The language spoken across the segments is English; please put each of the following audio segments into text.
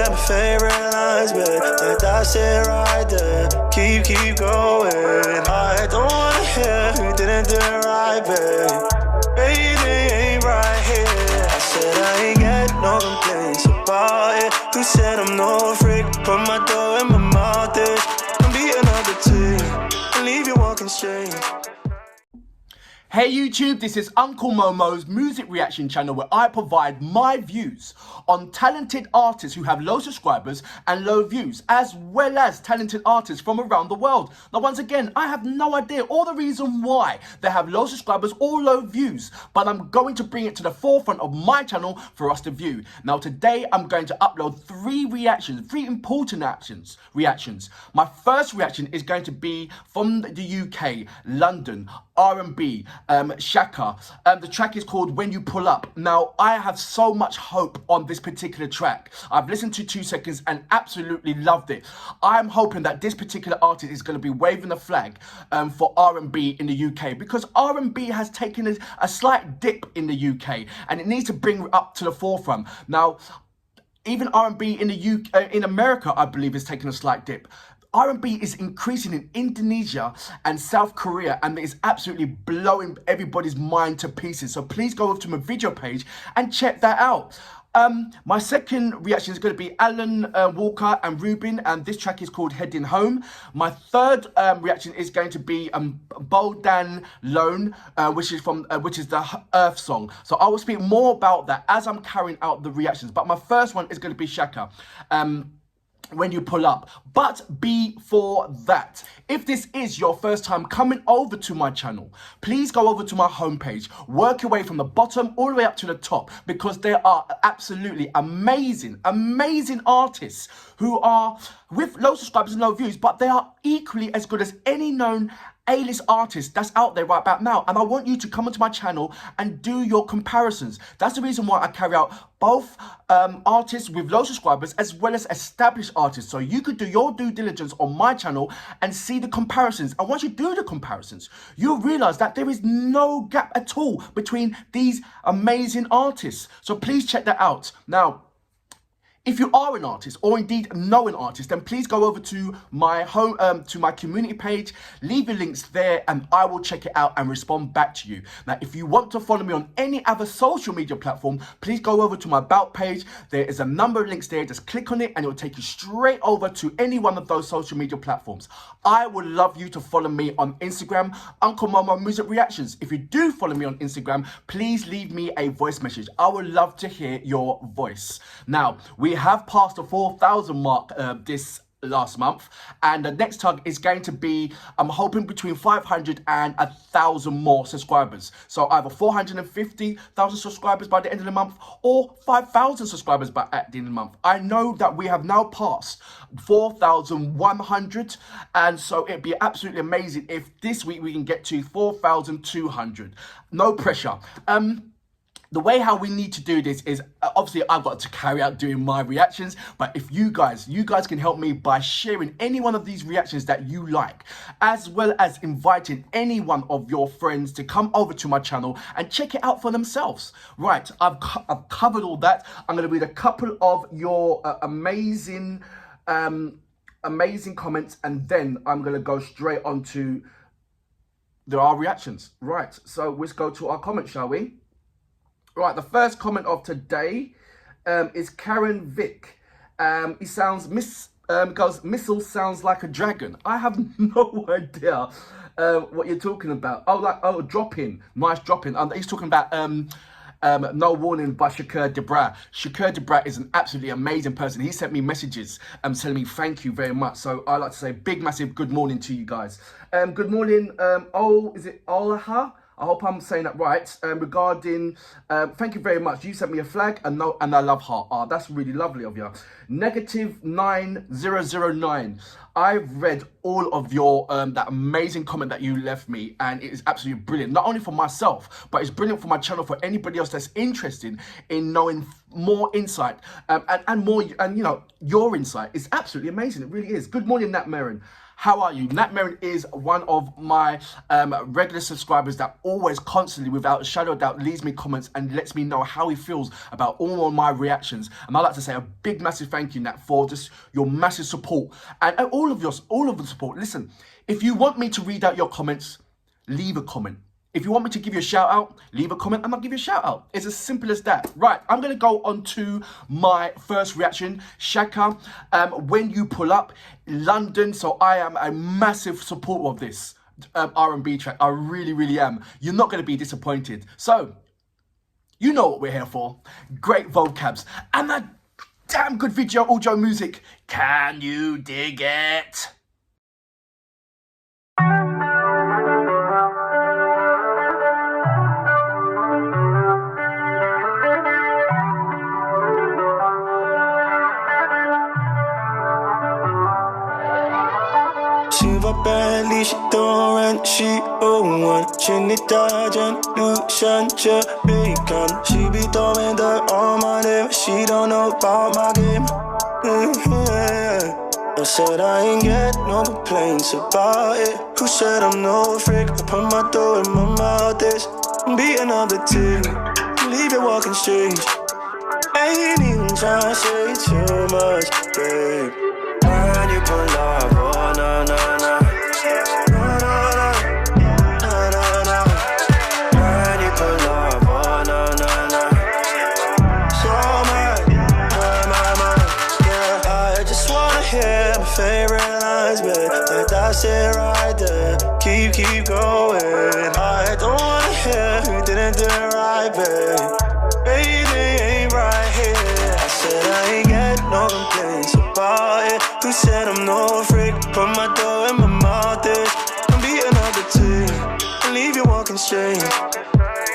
them my favorite lines, babe. Like that's it right there. Keep going. I don't wanna hear who didn't do it right, babe. Baby ain't right here. I said I ain't get no complaints about it. Who said I'm no freak? Put my dough in my mouth, I'm beating up the team and leave you walking straight. Hey YouTube, this is Uncle Momo's music reaction channel where I provide my views on talented artists who have low subscribers and low views, as well as talented artists from around the world. Now once again, I have no idea or the reason why they have low subscribers or low views, but I'm going to bring it to the forefront of my channel for us to view. Now today I'm going to upload three important reactions. My first reaction is going to be from the UK, London, R&B, Shakka. The track is called When You Pull Up. Now, I have so much hope on this particular track. I've listened to 2 seconds and absolutely loved it. I'm hoping that this particular artist is going to be waving the flag for R&B in the UK, because R&B has taken a slight dip in the UK and it needs to bring it up to the forefront. Now, even R&B in the UK, in America, I believe, is taking a slight dip. R&B is increasing in Indonesia and South Korea, and it is absolutely blowing everybody's mind to pieces. So please go over to my video page and check that out. My second reaction is going to be Alan Walker and Rubin, and this track is called Heading Home. My third reaction is going to be Boldan Lone, which is the Earth song. So I will speak more about that as I'm carrying out the reactions. But my first one is going to be Shakka. When You Pull Up. But before that, if this is your first time coming over to my channel, please go over to my homepage, work your way from the bottom all the way up to the top, because there are absolutely amazing artists who are with low subscribers and low views, but they are equally as good as any known A-list artist that's out there right about now. And I want you to come onto my channel and do your comparisons. That's the reason why I carry out both artists with low subscribers as well as established artists. So you could do your due diligence on my channel and see the comparisons. And once you do the comparisons, you'll realize that there is no gap at all between these amazing artists. So please check that out. Now, if you are an artist or indeed know an artist, then please go over to my to my community page, leave your links there, and I will check it out and respond back to you. Now, if you want to follow me on any other social media platform, please go over to my About page. There is a number of links there. Just click on it and it will take you straight over to any one of those social media platforms. I would love you to follow me on Instagram, Uncle Momo Music Reactions. If you do follow me on Instagram, please leave me a voice message. I would love to hear your voice. Now, we have passed the 4,000 mark this last month, and the next target is going to be, I'm hoping, between 500 and 1,000 more subscribers. So either 450,000 subscribers by the end of the month or 5,000 subscribers by at the end of the month. I know that we have now passed 4,100, and so it'd be absolutely amazing if this week we can get to 4,200. No pressure. The way how we need to do this is, obviously I've got to carry out doing my reactions, but if you guys can help me by sharing any one of these reactions that you like, as well as inviting any one of your friends to come over to my channel and check it out for themselves. Right, I've covered all that. I'm going to read a couple of your amazing comments, and then I'm going to go straight on to our reactions. Right, so let's go to our comments, shall we? Right, the first comment of today is Karen Vick. He sounds, goes, missile sounds like a dragon. I have no idea what you're talking about. Oh, drop-in, nice drop-in. He's talking about No Warning by Shakka Debra. Shakka Debra is an absolutely amazing person. He sent me messages telling me thank you very much. So I'd like to say big, massive good morning to you guys. Good morning, is it Olaha? I hope I'm saying that right. Regarding, thank you very much. You sent me a flag and I love heart. Oh, that's really lovely of you. -9009. I've read all of your that amazing comment that you left me, and it is absolutely brilliant. Not only for myself, but it's brilliant for my channel, for anybody else that's interested in knowing more insight and more, and you know, your insight is absolutely amazing. It really is. Good morning, Nat Marin. How are you? Nat Merrin is one of my regular subscribers that always constantly, without a shadow of doubt, leaves me comments and lets me know how he feels about all of my reactions. And I'd like to say a big, massive thank you, Nat, for just your massive support and all of the support. Listen, if you want me to read out your comments, leave a comment. If you want me to give you a shout out, leave a comment and I'll give you a shout out. It's as simple as that. Right, I'm going to go on to my first reaction. Shakka, When You Pull Up, London. So I am a massive supporter of this R&B track. I really, really am. You're not going to be disappointed. So, you know what we're here for. Great vocabs and a damn good video audio music. Can you dig it? She va Bentley, she don't rent, she own one. Trinidad and Lucian, Jamaican. She be throwing dirt on my name, she don't know about my game. I said I ain't get no complaints about it. Who said I'm no freak? I put my dough in my mouth, this beating up the team. Leave you walking strange. Ain't even tryna say too much, babe. When you pull up, oh na na na, na na na, na na. When you pull up, oh na na na. So mad, yeah. I just wanna hear my favorite lines, babe. Like that's it right there. Keep going. I don't wanna hear who didn't do it right, babe. Baby ain't right here. I said I ain't get no complaints about it. Who said I'm no freak? Put my dough in my mouth, I'm beating up the team and leave you walking straight.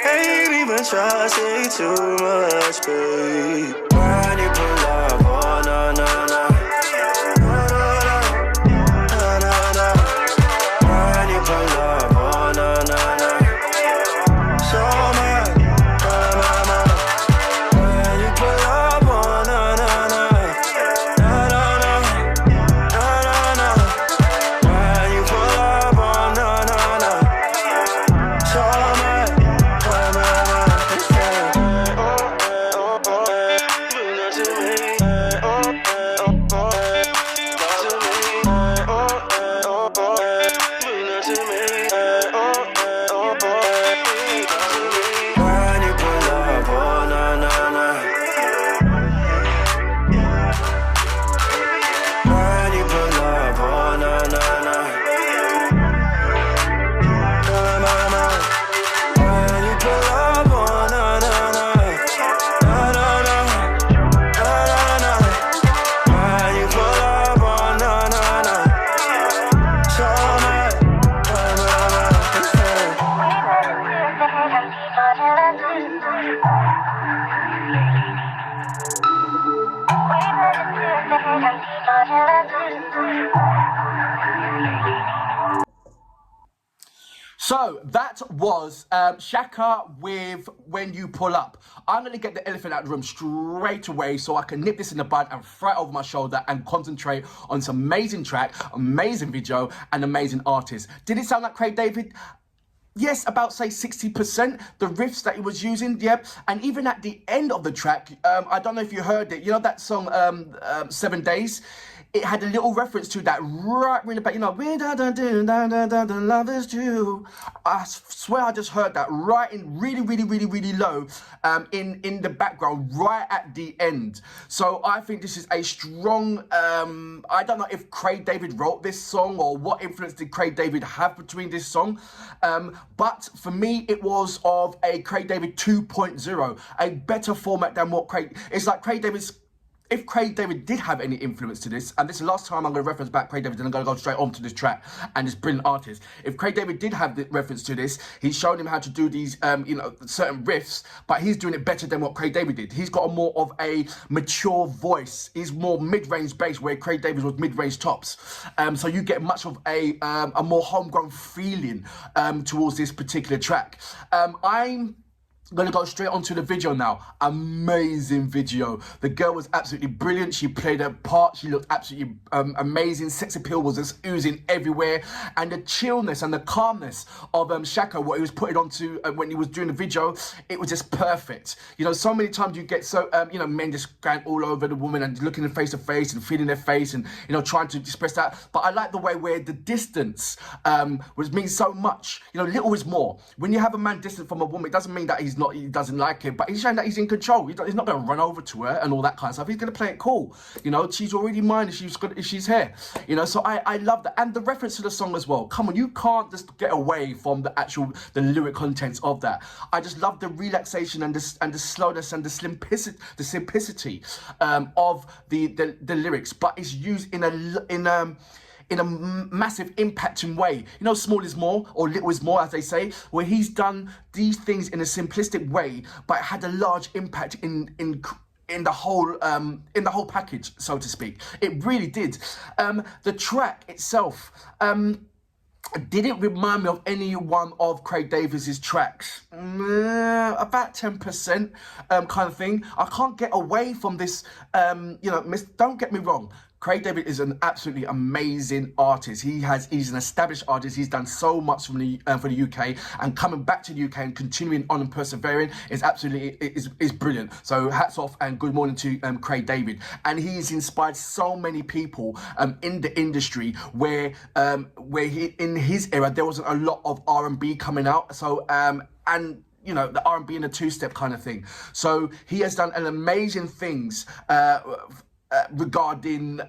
Ain't even try to say too much, babe. When you pull up, oh na na na, na na na, na na. When you pull up, oh na na na. So mad, na na. When you pull up, oh na na na. So that was Shakka with When You Pull Up. I'm going to get the elephant out of the room straight away so I can nip this in the bud and throw it over my shoulder and concentrate on this amazing track, amazing video and amazing artist. Did it sound like Craig David? Yes, about say 60%, the riffs that he was using, yep. And even at the end of the track, I don't know if you heard it, you know that song 7 Days? It had a little reference to that right in the back, you know, the love is true. I swear I just heard that right in really low in the background, right at the end. So I think this is a strong, I don't know if Craig David wrote this song or what influence did Craig David have between this song. But for me, it was of a Craig David 2.0, a better format than what it's like Craig David's. If Craig David did have any influence to this, and this is the last time I'm going to reference back Craig David, and I'm going to go straight on to this track and this brilliant artist. If Craig David did have the reference to this, he's shown him how to do these, certain riffs, but he's doing it better than what Craig David did. He's got a more of a mature voice. He's more mid-range bass, where Craig David was mid-range tops. So you get much of a more homegrown feeling towards this particular track. I'm gonna go straight onto the video now. Amazing video. The girl was absolutely brilliant. She played her part. She looked absolutely amazing. Sex appeal was just oozing everywhere. And the chillness and the calmness of Shakka, what he was putting onto when he was doing the video, it was just perfect. You know, so many times you get so, you know, men just going all over the woman and looking them face to face and feeling their face and, you know, trying to express that. But I like the way where the distance was means so much. You know, little is more. When you have a man distant from a woman, it doesn't mean that he doesn't like it, but he's showing that he's in control. He's not going to run over to her and all that kind of stuff. He's going to play it cool. You know, she's already mine if she's here. You know, so I love that. And the reference to the song as well. Come on, you can't just get away from the lyric contents of that. I just love the relaxation and the slowness and the simplicity of the lyrics, but it's used in a massive impacting way. You know, small is more, or little is more, as they say, where he's done these things in a simplistic way, but it had a large impact in the whole package, so to speak. It really did. The track itself didn't remind me of any one of Craig Davis's tracks. About 10% kind of thing. I can't get away from this. You know, don't get me wrong. Craig David is an absolutely amazing artist. He's an established artist. He's done so much for the UK, and coming back to the UK and continuing on and persevering is absolutely is brilliant. So hats off and good morning to Craig David. And he's inspired so many people in the industry where he, in his era, there wasn't a lot of R&B coming out. So and you know, the R&B and the two-step kind of thing. So he has done an amazing things regarding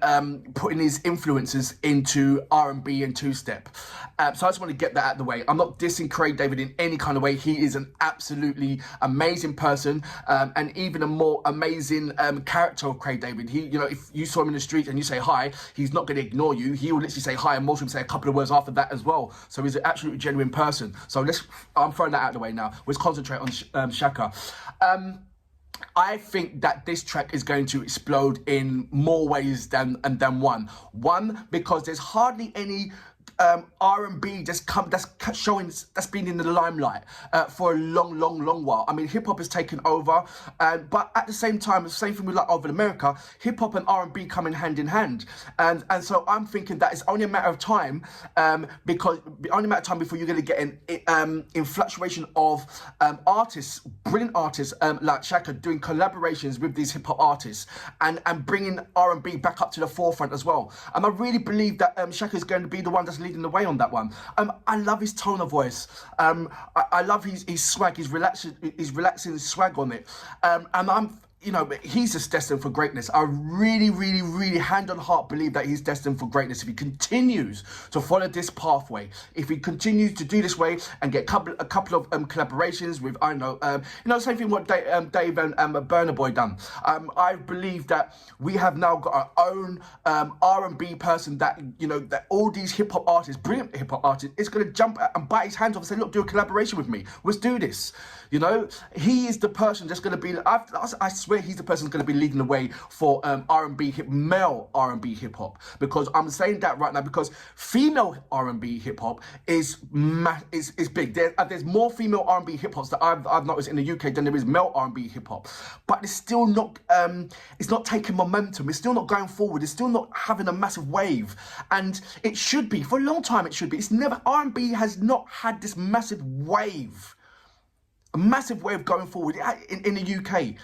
putting his influences into R&B and two-step. So I just want to get that out of the way. I'm not dissing Craig David in any kind of way. He is an absolutely amazing person, and even a more amazing character of Craig David. He, you know, if you saw him in the street and you say hi, he's not going to ignore you. He will literally say hi, and most of them say a couple of words after that as well. So he's an absolutely genuine person. So I'm throwing that out of the way now. Let's concentrate on Shakka. I think that this track is going to explode in more ways than one. One, because there's hardly any R&B that's been in the limelight for a long while. I mean, hip hop has taken over, but at the same time, the same thing with like over in America, hip hop and R&B come in hand, and so I'm thinking that it's only a matter of time, because only a matter of time before you're going to get an influctuation of artists, brilliant artists like Shakka doing collaborations with these hip hop artists and bringing R&B back up to the forefront as well. And I really believe that Shakka is going to be the one that's leading the way on that one. I love his tone of voice. I love his swag, his relaxing swag on it. And you know, he's just destined for greatness. I really, hand on heart believe that he's destined for greatness if he continues to follow this pathway. If he continues to do this way and get a couple of collaborations with, I know, you know, same thing what Dave and Burna Boy done. I believe that we have now got our own R&B person that, you know, that all these hip hop artists, brilliant hip hop artists, is going to jump and bite his hands off and say, look, do a collaboration with me. Let's do this. You know, he is the person that's going to be, I swear he's the person that's going to be leading the way for R&B, male R&B hip hop. Because I'm saying that right now because female R&B hip hop is big. There's more female R&B hip hops that I've noticed in the UK than there is male R&B hip hop. But it's still not, it's not taking momentum. It's still not going forward. It's still not having a massive wave. And it should be, for a long time it should be. It's never, R&B has not had this massive wave. A massive wave going forward in the UK.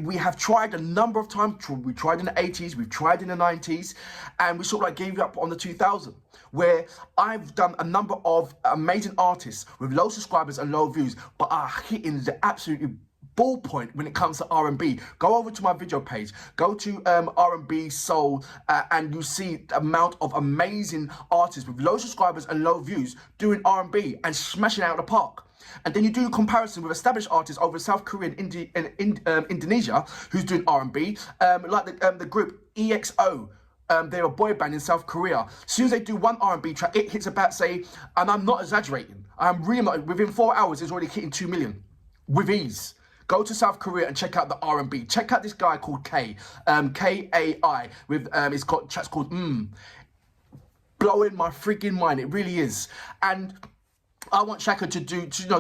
We have tried a number of times. We tried in the 80s, we've tried in the 90s, and we sort of like gave up on the 2000s, where I've done a number of amazing artists with low subscribers and low views, but are hitting the absolute ballpoint when it comes to R&B. Go over to my video page, go to R&B Soul, and you see the amount of amazing artists with low subscribers and low views doing R&B and smashing it out of the park. And then you do a comparison with established artists over South Korea and Indonesia who's doing R&B, like the group EXO. They're a boy band in South Korea. As soon as they do one R&B track, it hits about, say, and I'm not exaggerating, I'm really not, within 4 hours, it's already hitting 2 million with ease. Go to South Korea and check out the R&B. Check out this guy called K, K-A-I, with, it's got tracks called Blowing my freaking mind, it really is. And I want Shakka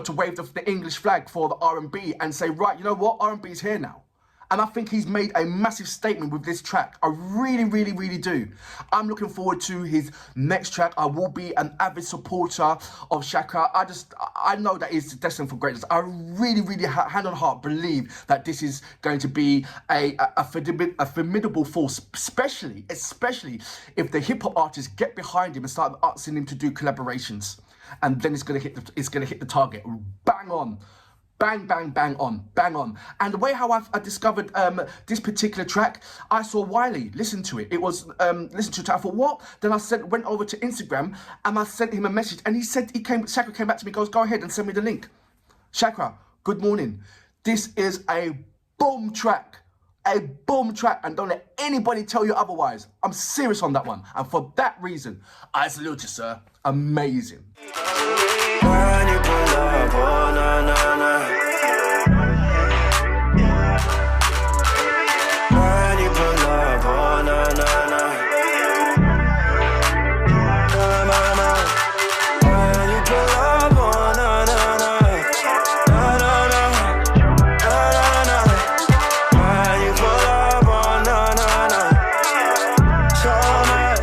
to wave the English flag for the R&B and say, right, you know what, R&B is here now. And I think he's made a massive statement with this track. I really, really, really do. I'm looking forward to his next track. I will be an avid supporter of Shakka. I know that he's destined for greatness. I really, really, hand on heart, believe that this is going to be a formidable force, especially if the hip hop artists get behind him and start asking him to do collaborations. And then it's gonna hit the target. Bang on. Bang, bang, bang on. And the way how I discovered this particular track, I saw Wiley listen to it. It was listen to it. I thought, what? Then I went over to Instagram and I sent him a message, and Shakka came back to me, goes, go ahead and send me the link. Shakka, good morning. This is a boom track. And don't let anybody tell you otherwise. I'm serious on that one. And for that reason, I salute you, sir. Amazing. When you pull up, oh, na, na, na. When you pull up, oh, na, na, na. When you pull up, oh, na, na, na. Na, na, na. Na, na, na. When you pull up, oh, na, na, na. Charmaine.